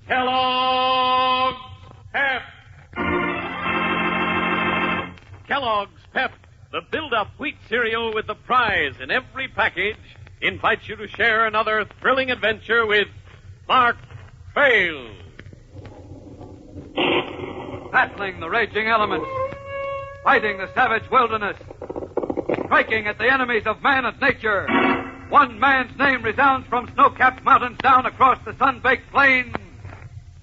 Kellogg's Pep. Kellogg's Pep, the build-up wheat cereal with the prize in every package, invites you to share another thrilling adventure with Mark Trail. Battling the raging elements, fighting the savage wilderness, striking at the enemies of man and nature. One man's name resounds from snow-capped mountains down across the sun-baked plains.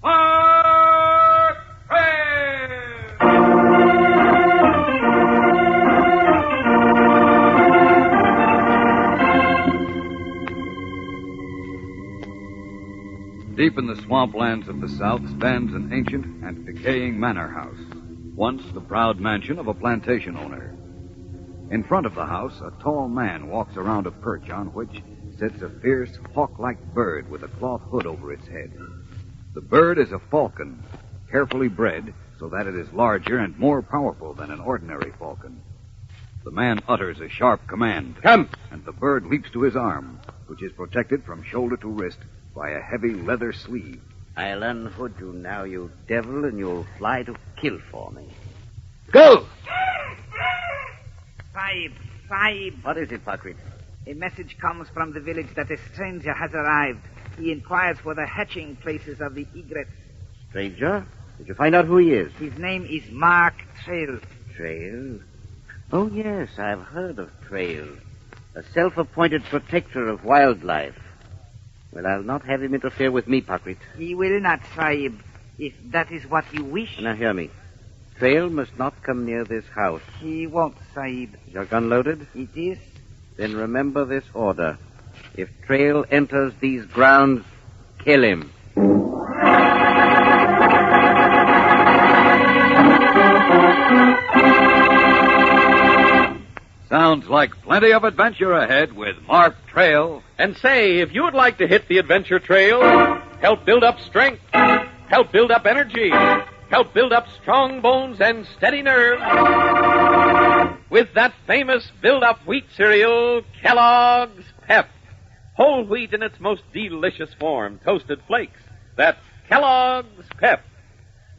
Mark Trail! Deep in the swamplands of the south stands an ancient and decaying manor house, once the proud mansion of a plantation owner. In front of the house, a tall man walks around a perch on which sits a fierce, hawk-like bird with a cloth hood over its head. The bird is a falcon, carefully bred so that it is larger and more powerful than an ordinary falcon. The man utters a sharp command. Come! And the bird leaps to his arm, which is protected from shoulder to wrist by a heavy leather sleeve. I'll unhood you now, you devil, and you'll fly to kill for me. Go! Sahib. What is it, Pakrit? A message comes from the village that a stranger has arrived. He inquires for the hatching places of the egrets. Stranger? Did you find out who he is? His name is Mark Trail. Trail? Oh, yes, I've heard of Trail. A self-appointed protector of wildlife. Well, I'll not have him interfere with me, Pakrit. He will not, Sahib, if that is what you wish. Now, hear me. Trail must not come near this house. He won't, Sahib. Is your gun loaded? It is. Then remember this order. If Trail enters these grounds, kill him. Sounds like plenty of adventure ahead with Mark Trail. And say, if you would like to hit the adventure trail, help build up strength, help build up energy, help build up strong bones and steady nerves, with that famous build-up wheat cereal, Kellogg's Pep. Whole wheat in its most delicious form, toasted flakes. That's Kellogg's Pep.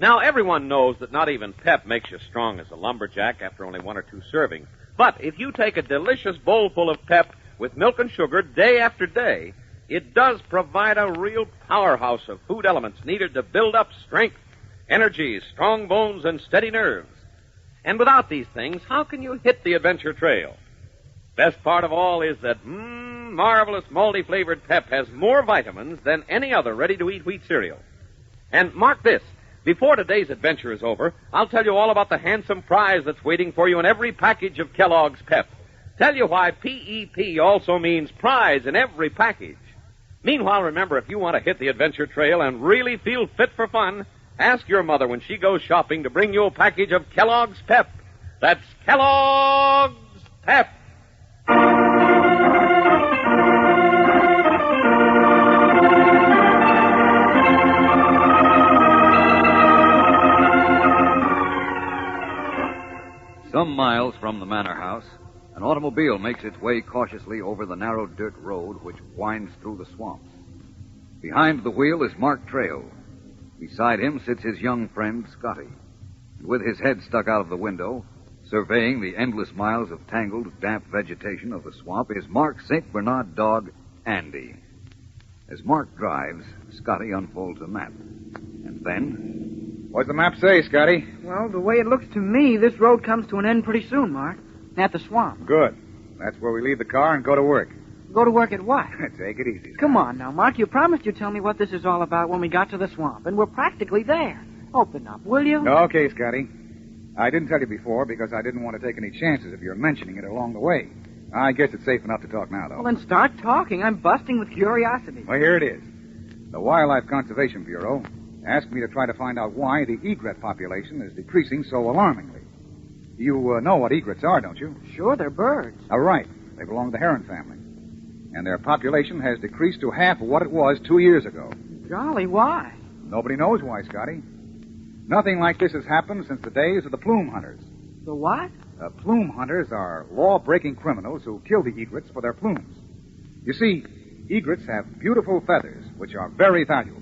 Now, everyone knows that not even Pep makes you strong as a lumberjack after only 1 or 2 servings. But if you take a delicious bowl full of Pep with milk and sugar day after day, it does provide a real powerhouse of food elements needed to build up strength, energy, strong bones, and steady nerves. And without these things, how can you hit the adventure trail? Best part of all is that marvelous malty-flavored Pep has more vitamins than any other ready-to-eat wheat cereal. And mark this. Before today's adventure is over, I'll tell you all about the handsome prize that's waiting for you in every package of Kellogg's Pep. Tell you why P-E-P also means prize in every package. Meanwhile, remember, if you want to hit the adventure trail and really feel fit for fun, ask your mother when she goes shopping to bring you a package of Kellogg's Pep. That's Kellogg's Pep. Some miles from the manor house, an automobile makes its way cautiously over the narrow dirt road which winds through the swamps. Behind the wheel is Mark Trail. Beside him sits his young friend, Scotty. And with his head stuck out of the window, surveying the endless miles of tangled, damp vegetation of the swamp, is Mark's St. Bernard dog, Andy. As Mark drives, Scotty unfolds a map. And then... What's the map say, Scotty? Well, the way it looks to me, this road comes to an end pretty soon, Mark. At the swamp. Good. That's where we leave the car and go to work. Go to work at what? Take it easy. Come on now, Mark. You promised you'd tell me what this is all about when we got to the swamp, and we're practically there. Open up, will you? Okay, Scotty. I didn't tell you before because I didn't want to take any chances of your mentioning it along the way. I guess it's safe enough to talk now, though. Well, then start talking. I'm busting with curiosity. Well, here it is. The Wildlife Conservation Bureau asked me to try to find out why the egret population is decreasing so alarmingly. You know what egrets are, don't you? Sure, they're birds. Right. They belong to the heron family. And their population has decreased to half of what it was 2 years ago. Golly, why? Nobody knows why, Scotty. Nothing like this has happened since the days of the plume hunters. The what? Plume hunters are law-breaking criminals who kill the egrets for their plumes. You see, egrets have beautiful feathers, which are very valuable.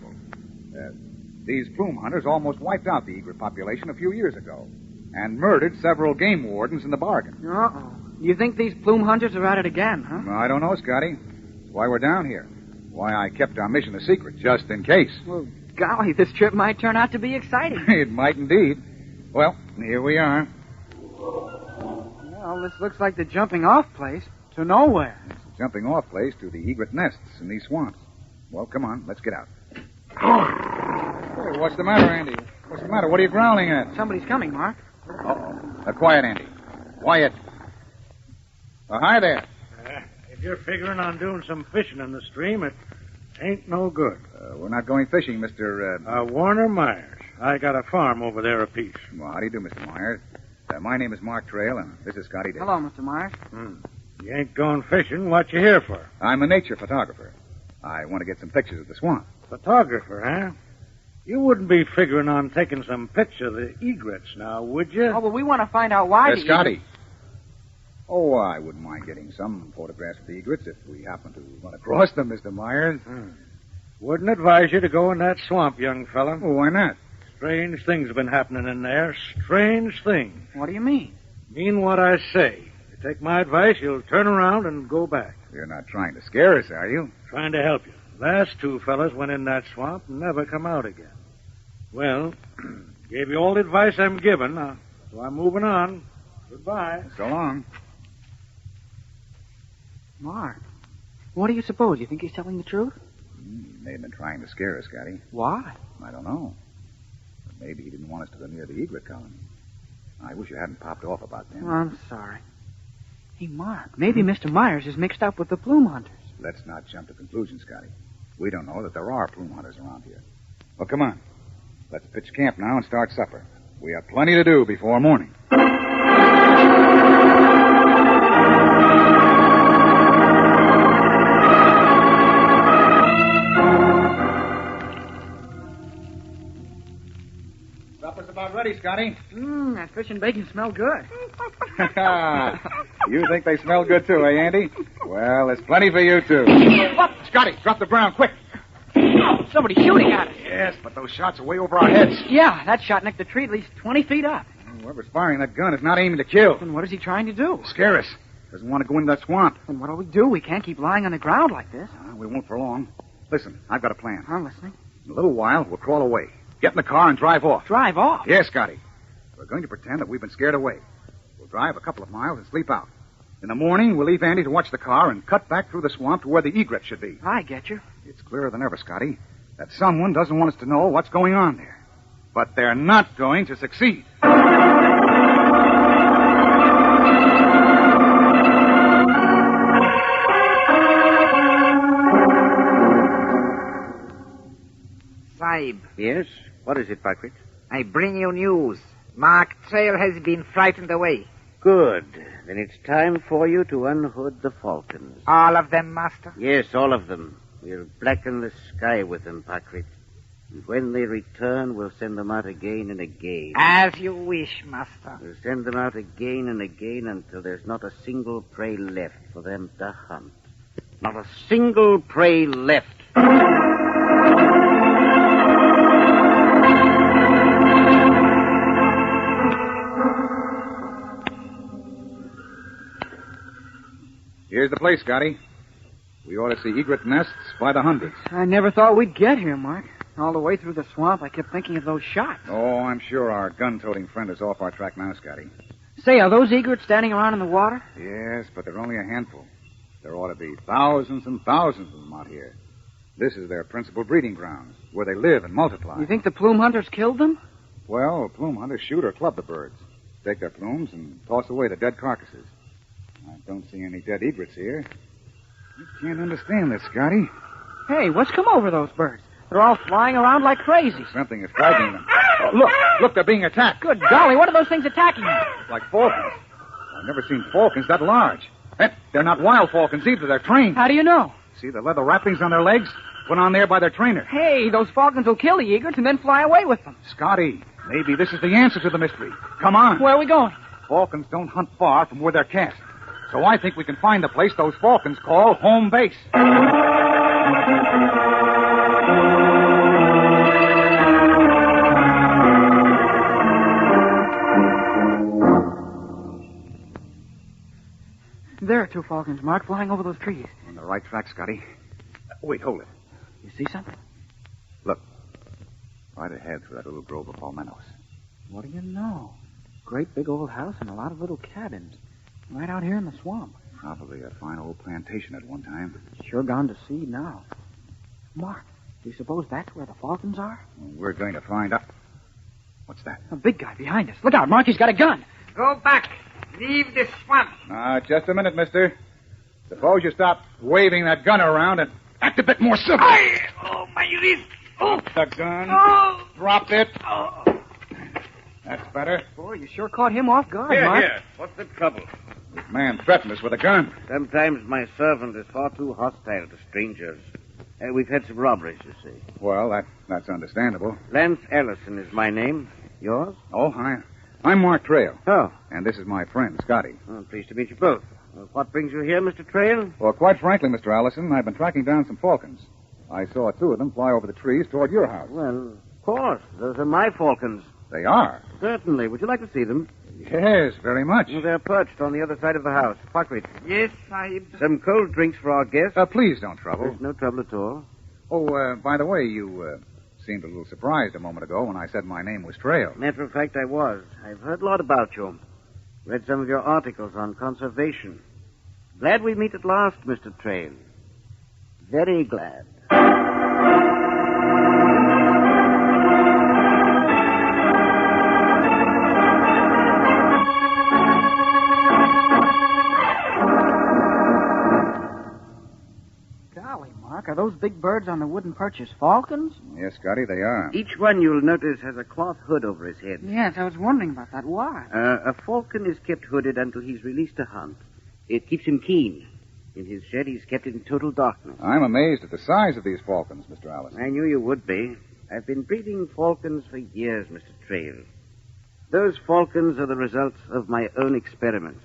These plume hunters almost wiped out the egret population a few years ago and murdered several game wardens in the bargain. Uh-oh. You think these plume hunters are at it again, huh? I don't know, Scotty. That's why we're down here. Why I kept our mission a secret, just in case. Well, golly, this trip might turn out to be exciting. It might indeed. Well, here we are. Well, this looks like the jumping-off place to nowhere. It's a jumping-off place to the egret nests in these swamps. Well, come on, let's get out. Hey, what's the matter, Andy? What's the matter? What are you growling at? Somebody's coming, Mark. Uh-oh. Quiet, Andy. Quiet. Hi there. If you're figuring on doing some fishing in the stream, it ain't no good. We're not going fishing, Mr. Warner Myers. I got a farm over there apiece. Well, how do you do, Mr. Myers? My name is Mark Trail, and this is Scotty Davis. Hello, Mr. Myers. You ain't going fishing. What you here for? I'm a nature photographer. I want to get some pictures of the swamp. Photographer, huh? You wouldn't be figuring on taking some picture of the egrets now, would you? Oh, well, we want to find out why the Scotty. Oh, I wouldn't mind getting some photographs of the egrets if we happen to run across them, Mr. Myers. Wouldn't advise you to go in that swamp, young fella. Well, why not? Strange things have been happening in there. Strange things. What do you mean? Mean what I say. If you take my advice, you'll turn around and go back. You're not trying to scare us, are you? Trying to help you. Last two fellas went in that swamp and never come out again. Well, gave you all the advice I'm giving, so I'm moving on. Goodbye. So long. Mark, what do you suppose? You think he's telling the truth? He may have been trying to scare us, Scotty. Why? I don't know. But maybe he didn't want us to go near the egret colony. I wish you hadn't popped off about them. I'm sorry. Hey, Mark, maybe Mr. Myers is mixed up with the plume hunters. Let's not jump to conclusions, Scotty. We don't know that there are plume hunters around here. Well, come on. Let's pitch camp now and start supper. We have plenty to do before morning. Supper's about ready, Scotty. That fish and bacon smell good. You think they smell good too, eh, Andy? Well, there's plenty for you, too. Scotty, drop the brown, quick. Oh, somebody's shooting at us. Yes, but those shots are way over our heads. Yeah, that shot nicked the tree at least 20 feet up. Whoever's firing that gun is not aiming to kill. Then what is he trying to do? Scare us. Doesn't want to go into that swamp. Then what'll we do? We can't keep lying on the ground like this. We won't for long. Listen, I've got a plan. I'm listening. In a little while, we'll crawl away. Get in the car and drive off. Drive off? Yes, Scotty. We're going to pretend that we've been scared away. We'll drive a couple of miles and sleep out. In the morning, we'll leave Andy to watch the car and cut back through the swamp to where the egret should be. I get you. It's clearer than ever, Scotty, that someone doesn't want us to know what's going on there. But they're not going to succeed. Sahib. Yes? What is it, Paquette? I bring you news. Mark Trail has been frightened away. Good. Then it's time for you to unhood the falcons. All of them, Master? Yes, all of them. We'll blacken the sky with them, Paquette. And when they return, we'll send them out again and again. As you wish, Master. We'll send them out again and again until there's not a single prey left for them to hunt. Not a single prey left. Here's the place, Scotty. We ought to see egret nests by the hundreds. I never thought we'd get here, Mark. All the way through the swamp, I kept thinking of those shots. Oh, I'm sure our gun-toting friend is off our track now, Scotty. Say, are those egrets standing around in the water? Yes, but they're only a handful. There ought to be thousands and thousands of them out here. This is their principal breeding grounds, where they live and multiply. You think the plume hunters killed them? Well, plume hunters shoot or club the birds, take their plumes, and toss away the dead carcasses. I don't see any dead egrets here. I can't understand this, Scotty. Hey, what's come over those birds? They're all flying around like crazy. Something is frightening them. Oh, look, they're being attacked. Good golly, what are those things attacking them? It's like falcons. I've never seen falcons that large. They're not wild falcons either. They're trained. How do you know? See the leather wrappings on their legs? Put on there by their trainer. Hey, those falcons will kill the egrets and then fly away with them. Scotty, maybe this is the answer to the mystery. Come on. Where are we going? Falcons don't hunt far from where they're cast. So I think we can find the place those falcons call home base. two falcons, Mark, flying over those trees. On the right track, Scotty. Wait, hold it. You see something? Look. Right ahead through that little grove of palmettos. What do you know? Great big old house and a lot of little cabins. Right out here in the swamp. Probably a fine old plantation at one time. Sure gone to seed now. Mark, do you suppose that's where the falcons are? We're going to find out. What's that? A big guy behind us. Look out, Mark, he's got a gun. Go back. Leave the swamp. Just a minute, mister. Suppose you stop waving that gun around and act a bit more civil. Oh, my wrist. Oh. The gun. Oh. Drop it. Oh. That's better. Boy, you sure caught him off guard, Here, Mark. here. What's the trouble? This man threatened us with a gun. Sometimes my servant is far too hostile to strangers. We've had some robberies, you see. Well, that's understandable. Lance Ellison is my name. Yours? Oh, I'm Mark Trail. Oh. And this is my friend, Scotty. I'm pleased to meet you both. What brings you here, Mr. Trail? Well, quite frankly, Mr. Allison, I've been tracking down some falcons. I saw two of them fly over the trees toward your house. Well, of course. Those are my falcons. They are? Certainly. Would you like to see them? Yes, very much. They're perched on the other side of the house. Pakrit. Yes, Sahib. Some cold drinks for our guests. Please don't trouble. There's no trouble at all. Oh, by the way, you seemed a little surprised a moment ago when I said my name was Trail. Matter of fact, I was. I've heard a lot about you. Read some of your articles on conservation. Glad we meet at last, Mr. Trail. Very glad. Mark, are those big birds on the wooden perches falcons? Yes, Scotty, they are. Each one, you'll notice, has a cloth hood over his head. Yes, I was wondering about that. Why? A falcon is kept hooded until he's released to hunt. It keeps him keen. In his shed, he's kept in total darkness. I'm amazed at the size of these falcons, Mr. Allison. I knew you would be. I've been breeding falcons for years, Mr. Trail. Those falcons are the results of my own experiments.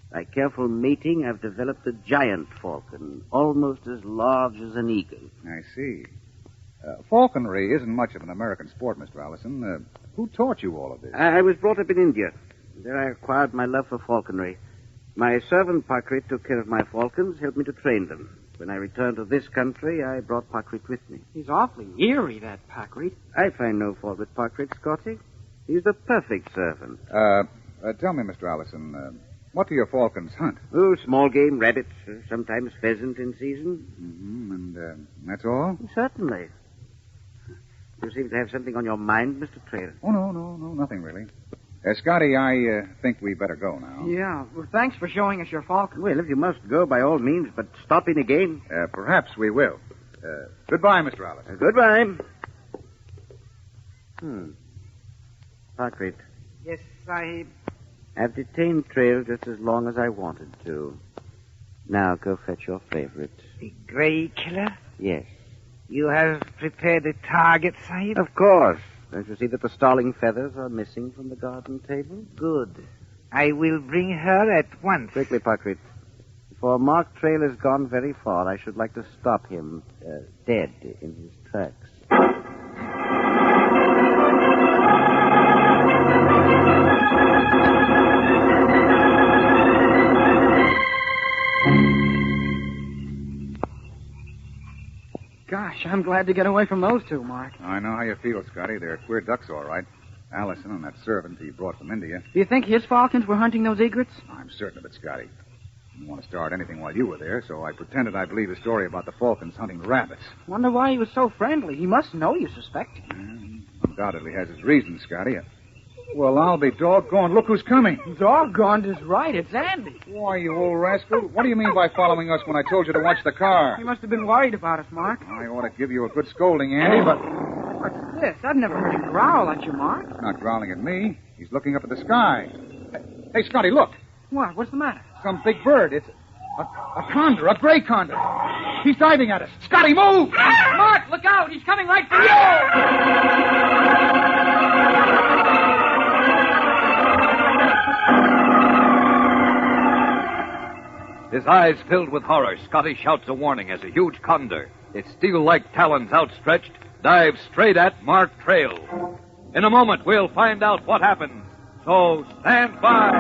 By careful mating, I've developed a giant falcon, almost as large as an eagle. I see. Falconry isn't much of an American sport, Mr. Allison. Who taught you all of this? I was brought up in India. There I acquired my love for falconry. My servant Pakrit took care of my falcons, helped me to train them. When I returned to this country, I brought Pakrit with me. He's awfully eerie, that Pakrit. I find no fault with Pakrit, Scotty. He's the perfect servant. Tell me, Mr. Allison, what do your falcons hunt? Oh, small game, rabbits, sometimes pheasant in season. Mm-hmm. And that's all? Certainly. You seem to have something on your mind, Mr. Trail. Oh, no, nothing really. Scotty, I think we better go now. Yeah, well, thanks for showing us your falcon. Well, if you must go, by all means, but stop in again. Perhaps we will. Goodbye, Mr. Allison. Goodbye. Pakrit. Yes, Sahib. I've detained Trail just as long as I wanted to. Now go fetch your favorite. The Grey Killer? Yes. You have prepared a target, Sahib? Of course. Don't you see that the starling feathers are missing from the garden table? Good. I will bring her at once. Quickly, Pakrit. Before Mark Trail has gone very far, I should like to stop him dead in his tracks. Gosh, I'm glad to get away from those two, Mark. I know how you feel, Scotty. They're queer ducks, all right. Allison and that servant he brought from India. Do you think his falcons were hunting those egrets? I'm certain of it, Scotty. I didn't want to start anything while you were there, so I pretended I believed the story about the falcons hunting the rabbits. Wonder why he was so friendly. He must know you suspect him. Undoubtedly has his reasons, Scotty. Well, I'll be doggone. Look who's coming. Doggone is right. It's Andy. Why, you old rascal. What do you mean by following us when I told you to watch the car? He must have been worried about us, Mark. I ought to give you a good scolding, Andy, but... What's this? I've never heard him growl at you, Mark. He's not growling at me. He's looking up at the sky. Hey, Scotty, look. What? What's the matter? Some big bird. It's a condor, a gray condor. He's diving at us. Scotty, move! Mark, look out! He's coming right for you! His eyes filled with horror, Scotty shouts a warning as a huge condor, its steel-like talons outstretched, dives straight at Mark Trail. In a moment, we'll find out what happens. So stand by.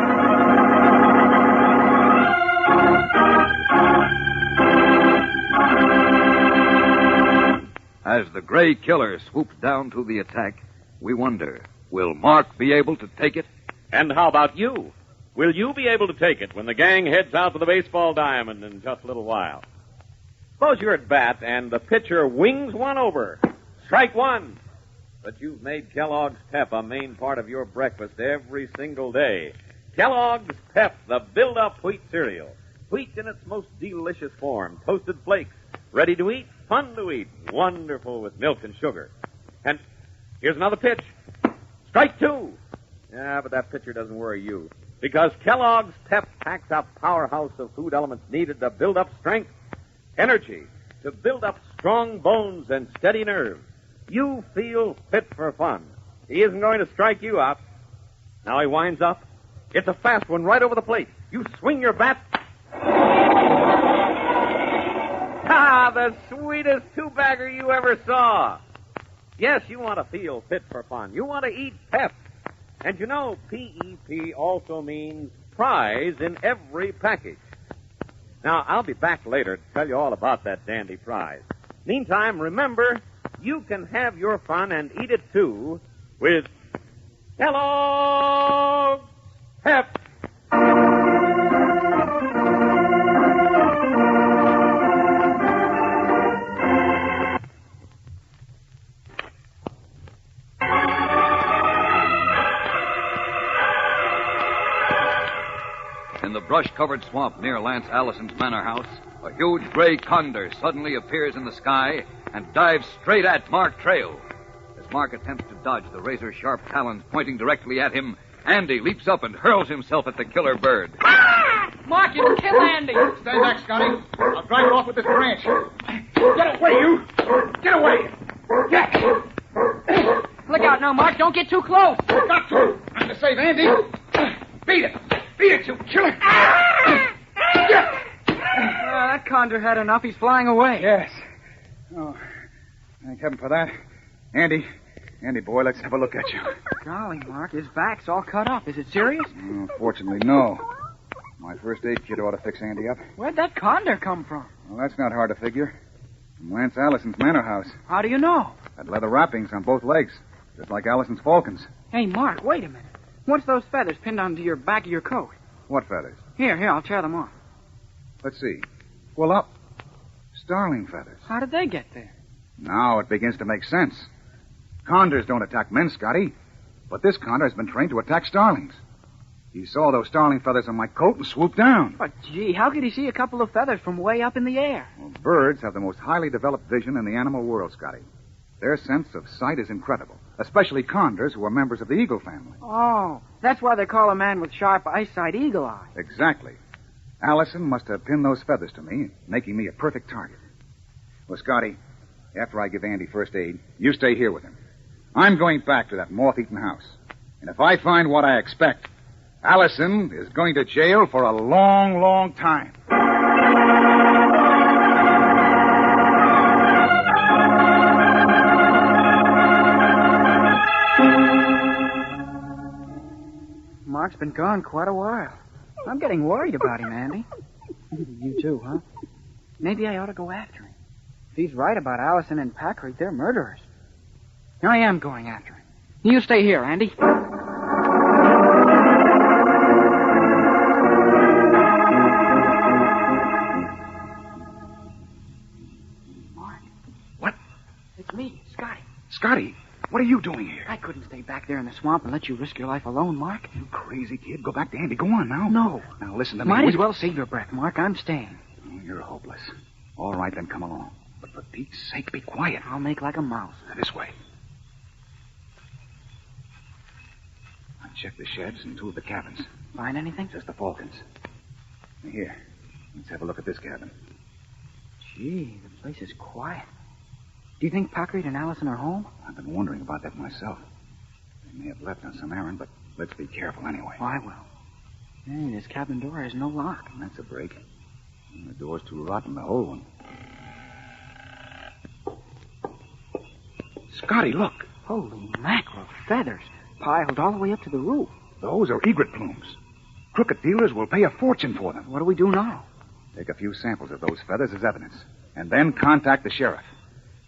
As the Gray Killer swoops down to the attack, we wonder, will Mark be able to take it? And how about you? Will you be able to take it when the gang heads out to the baseball diamond in just a little while? Suppose you're at bat and the pitcher wings one over. Strike one. But you've made Kellogg's Pep a main part of your breakfast every single day. Kellogg's Pep, the build-up wheat cereal. Wheat in its most delicious form. Toasted flakes. Ready to eat, fun to eat. Wonderful with milk and sugar. And here's another pitch. Strike two. Yeah, but that pitcher doesn't worry you. Because Kellogg's Pep packs a powerhouse of food elements needed to build up strength, energy, to build up strong bones and steady nerves. You feel fit for fun. He isn't going to strike you out. Now he winds up. It's a fast one right over the plate. You swing your bat. Ah, the sweetest two-bagger you ever saw. Yes, you want to feel fit for fun. You want to eat Pep. And you know, P-E-P also means prize in every package. Now, I'll be back later to tell you all about that dandy prize. Meantime, remember, you can have your fun and eat it too with Kellogg's Pep. In the brush-covered swamp near Lance Allison's manor house, a huge gray condor suddenly appears in the sky and dives straight at Mark Trail. As Mark attempts to dodge the razor-sharp talons pointing directly at him, Andy leaps up and hurls himself at the killer bird. Ah! Mark, you kill Andy. Stand back, Scotty. I'll drive it off with this branch. Get away, you! Get away! Get! Look out now, Mark. Don't get too close. Got to! I'm to save Andy. Beat it! Beat it, you killer! That condor had enough. He's flying away. Yes. Oh, thank heaven for that. Andy, boy, let's have a look at you. Golly, Mark, his back's all cut up. Is it serious? Fortunately, no. My first aid kit ought to fix Andy up. Where'd that condor come from? Well, that's not hard to figure. From Lance Allison's manor house. How do you know? Had leather wrappings on both legs, just like Allison's falcons. Hey, Mark, wait a minute. What's those feathers pinned onto your back of your coat? What feathers? Here, I'll tear them off. Let's see. Well, up. Starling feathers. How did they get there? Now it begins to make sense. Condors don't attack men, Scotty. But this condor has been trained to attack starlings. He saw those starling feathers on my coat and swooped down. But, gee, how could he see a couple of feathers from way up in the air? Well, birds have the most highly developed vision in the animal world, Scotty. Their sense of sight is incredible, especially condors who are members of the eagle family. Oh, that's why they call a man with sharp eyesight Eagle Eye. Exactly. Allison must have pinned those feathers to me, making me a perfect target. Well, Scotty, after I give Andy first aid, you stay here with him. I'm going back to that moth-eaten house. And if I find what I expect, Allison is going to jail for a long, long time. Mark's been gone quite a while. I'm getting worried about him, Andy. You too, huh? Maybe I ought to go after him. If he's right about Allison and Packard, they're murderers. Here I am going after him. You stay here, Andy. Mark. What? It's me, Scotty. Scotty, what are you doing here? I couldn't stay back there in the swamp and let you risk your life alone, Mark. You crazy kid. Go back to Andy. Go on now. No. Now listen to me. Might as well save your breath, Mark. I'm staying. Oh, you're hopeless. All right, then come along. But for Pete's sake, be quiet. I'll make like a mouse. This way. I checked the sheds and two of the cabins. Find anything? Just the Falcons. Here, let's have a look at this cabin. Gee, the place is quiet. Do you think Packard and Allison are home? I've been wondering about that myself. They may have left on some errand, but let's be careful anyway. Oh, I will. Hey, this cabin door has no lock. That's a break. The door's too rotten to hold one. Scotty, look. Holy mackerel, feathers piled all the way up to the roof. Those are egret plumes. Crooked dealers will pay a fortune for them. What do we do now? Take a few samples of those feathers as evidence, and then contact the sheriff.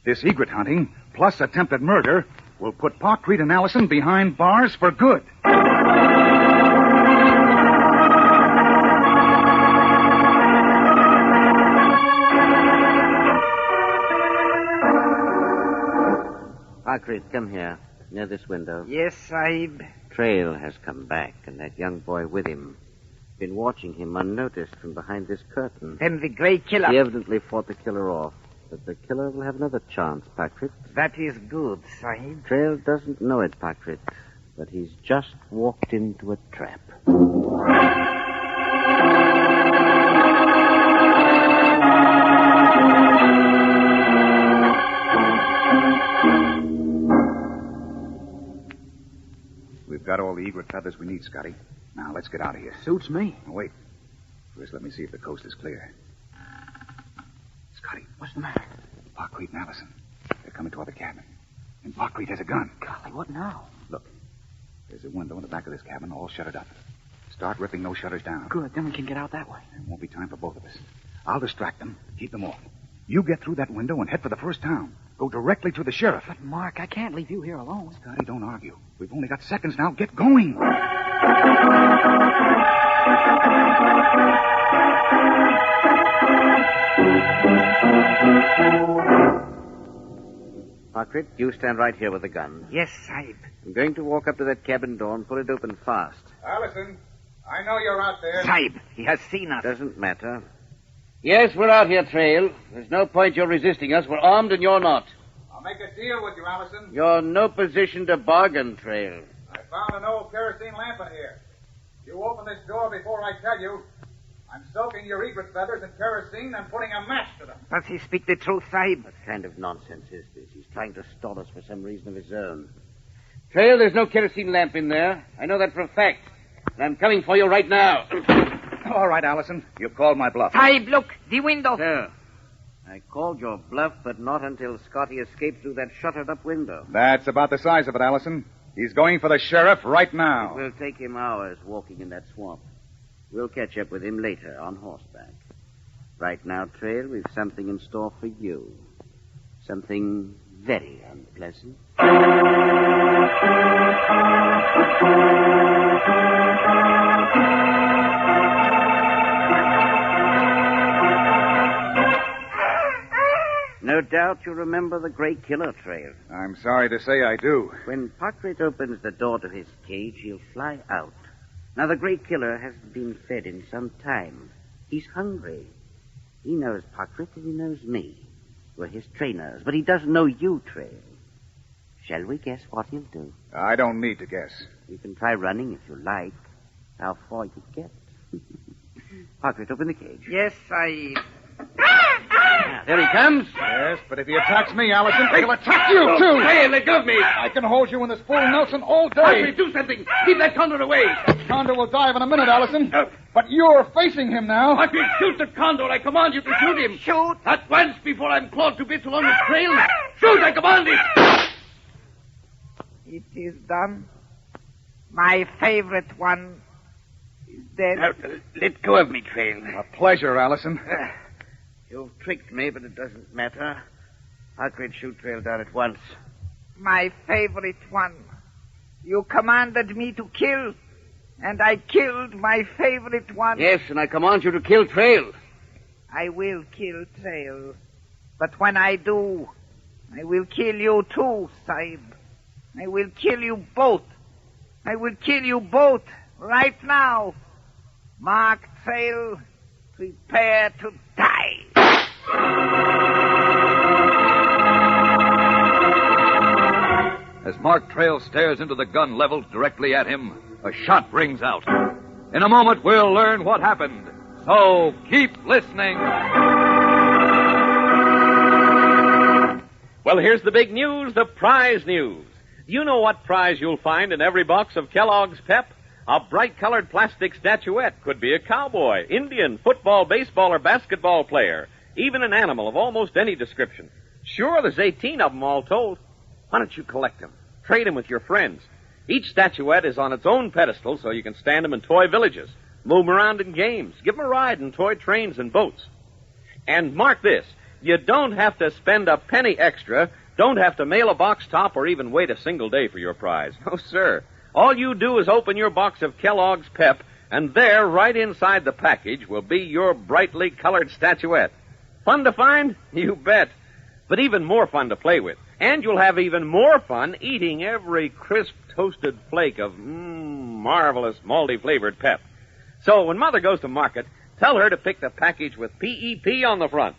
This egret hunting, plus attempted murder, will put Parkreet and Allison behind bars for good. Parkreet, come here. Near this window. Yes, Sahib. Trail has come back, and that young boy with him. Been watching him unnoticed from behind this curtain. Then the Grey Killer. He evidently fought the killer off. But the killer will have another chance, Parkreet. That is good, Sahib. Trail doesn't know it, Parkreet, but he's just walked into a trap. We've got all the egret feathers we need, Scotty. Now, let's get out of here. Suits me. Oh, wait. First, let me see if the coast is clear. Scotty, What's the matter? Parkreet and Allison. They're coming toward the cabin. And Parkreet has a gun. Golly, what now? Look, there's a window in the back of this cabin all shuttered up. Start ripping those shutters down. Good, then we can get out that way. There won't be time for both of us. I'll distract them, keep them off. You get through that window and head for the first town. Go directly to the sheriff. But, Mark, I can't leave you here alone. Scotty, don't argue. We've only got seconds now. Get going. Parkreet, you stand right here with the gun. Yes, Sahib. I'm going to walk up to that cabin door and pull it open fast. Allison, I know you're out there. Sahib, he has seen us. Doesn't matter. Yes, we're out here, Trail. There's no point you're resisting us. We're armed and you're not. I'll make a deal with you, Allison. You're in no position to bargain, Trail. I found an old kerosene lamp in here. You open this door before I tell you. I'm soaking your egret feathers in kerosene and putting a match to them. Does he speak the truth, Sahib? What kind of nonsense is this? He's trying to stall us for some reason of his own. Trail, there's no kerosene lamp in there. I know that for a fact. And I'm coming for you right now. All right, Allison. You've called my bluff. Sahib, look, the window. Sir, I called your bluff, but not until Scotty escaped through that shuttered-up window. That's about the size of it, Allison. He's going for the sheriff right now. It will take him hours walking in that swamp. We'll catch up with him later on horseback. Right now, Trail, we've something in store for you. Something very unpleasant. No doubt you remember the Grey Killer, Trail. I'm sorry to say I do. When Parkreet opens the door to his cage, he'll fly out. Now, the Grey Killer hasn't been fed in some time. He's hungry. He knows Parkreet and he knows me. We're his trainers, but he doesn't know you, Trail. Shall we guess what he'll do? I don't need to guess. You can try running if you like. How far you get. Parkreet, open the cage. Yes, Sahib. There he comes. Yes, but if he attacks me, Allison, he'll attack you, too. Hey, let go of me. I can hold you in this full Nelson all day. Parkreet, do something. Keep that condor away. Condor will dive in a minute, Allison. But you're facing him now. Parkreet, shoot the condor. I command you to shoot him. Shoot. At once, before I'm clawed to bits along his trail. Shoot, I command it. It is done. My favorite one is dead. Now, let go of me, Trail. A pleasure, Allison. You've tricked me, but it doesn't matter. Parkreet, shoot Trail down at once. My favorite one. You commanded me to kill, and I killed my favorite one. Yes, and I command you to kill Trail. I will kill Trail. But when I do, I will kill you too, Sahib. I will kill you both. I will kill you both right now. Mark Trail, prepare to die. As Mark Trail stares into the gun leveled directly at him, a shot rings out. In a moment, we'll learn what happened. So keep listening. Well, here's the big news, the prize news. You know what prize you'll find in every box of Kellogg's Pep? A bright-colored plastic statuette. Could be a cowboy, Indian, football, baseball, or basketball player. Even an animal of almost any description. Sure, there's 18 of them all told. Why don't you collect them? Trade them with your friends. Each statuette is on its own pedestal so you can stand them in toy villages, move them around in games, give them a ride in toy trains and boats. And mark this, You don't have to spend a penny extra, don't have to mail a box top, or even wait a single day for your prize. No, sir. All you do is open your box of Kellogg's Pep, and there, right inside the package, will be your brightly colored statuette. Fun to find? You bet. But even more fun to play with. And you'll have even more fun eating every crisp, toasted flake of marvelous, malty-flavored Pep. So when Mother goes to market, tell her to pick the package with P.E.P. on the front.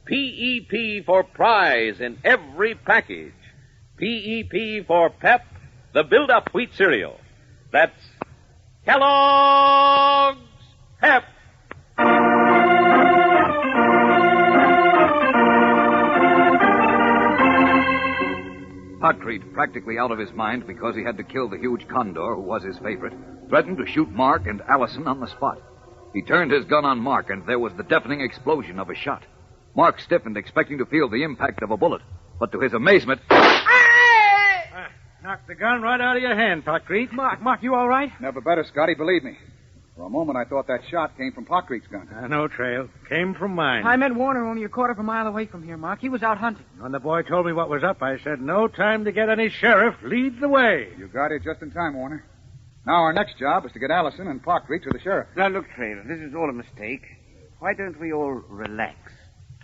P.E.P. for prize in every package. P.E.P. for Pep, the build-up wheat cereal. That's Kellogg's Pep. Potcrete, practically out of his mind because he had to kill the huge condor who was his favorite, threatened to shoot Mark and Allison on the spot. He turned his gun on Mark, and there was the deafening explosion of a shot. Mark stiffened, expecting to feel the impact of a bullet, but to his amazement... Knocked the gun right out of your hand, Potcrete. Mark, you all right? Never better, Scotty, believe me. For a moment, I thought that shot came from Potcrete's gun. No, Trail. Came from mine. I met Warner only a quarter of a mile away from here, Mark. He was out hunting. When the boy told me what was up, I said, no time to get any sheriff. Lead the way. You got it just in time, Warner. Now our next job is to get Allison and Potcrete to the sheriff. Now, look, Trail, this is all a mistake. Why don't we all relax?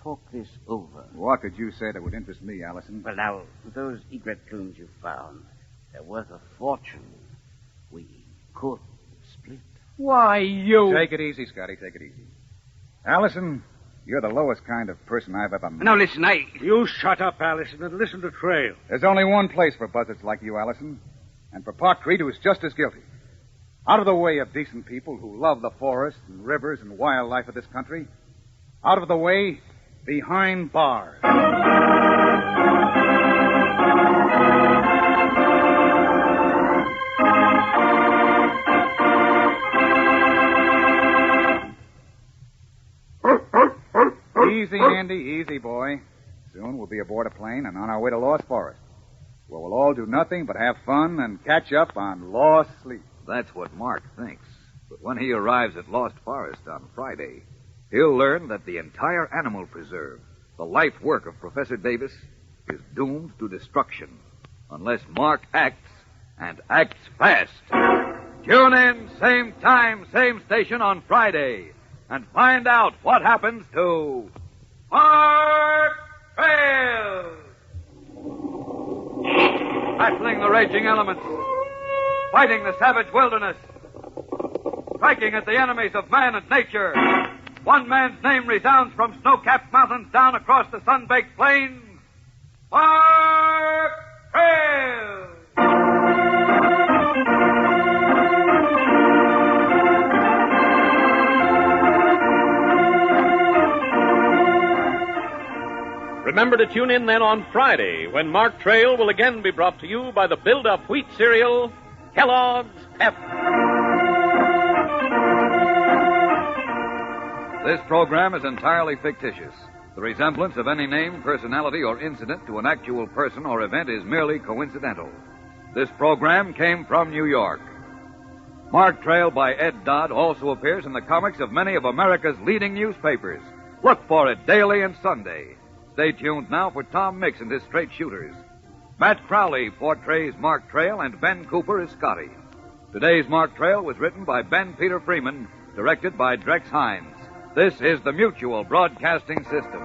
Talk this over. What could you say that would interest me, Allison? Well, now, those egret plumes you found, they're worth a fortune. We could split. Why, you... Take it easy, Scotty. Take it easy. Allison, you're the lowest kind of person I've ever met. Now, listen, You shut up, Allison, and listen to Trail. There's only one place for buzzards like you, Allison. And for Potcrete, who is just as guilty. Out of the way of decent people who love the forests and rivers and wildlife of this country. Out of the way, behind bars. Easy, Andy, easy, boy. Soon we'll be aboard a plane and on our way to Lost Forest, where we'll all do nothing but have fun and catch up on lost sleep. That's what Mark thinks. But when he arrives at Lost Forest on Friday, he'll learn that the entire animal preserve, the life work of Professor Davis, is doomed to destruction unless Mark acts, and acts fast. Tune in, same time, same station on Friday, and find out what happens to Mark Trail. Battling the raging elements, fighting the savage wilderness, striking at the enemies of man and nature. One man's name resounds from snow-capped mountains down across the sun-baked plains. Mark Trail! Remember to tune in then on Friday when Mark Trail will again be brought to you by the build-up wheat cereal, Kellogg's Pep. This program is entirely fictitious. The resemblance of any name, personality, or incident to an actual person or event is merely coincidental. This program came from New York. Mark Trail by Ed Dodd also appears in the comics of many of America's leading newspapers. Look for it daily and Sunday. Stay tuned now for Tom Mix and his straight shooters. Matt Crowley portrays Mark Trail and Ben Cooper as Scotty. Today's Mark Trail was written by Ben Peter Freeman, directed by Drex Hines. This is the Mutual Broadcasting System.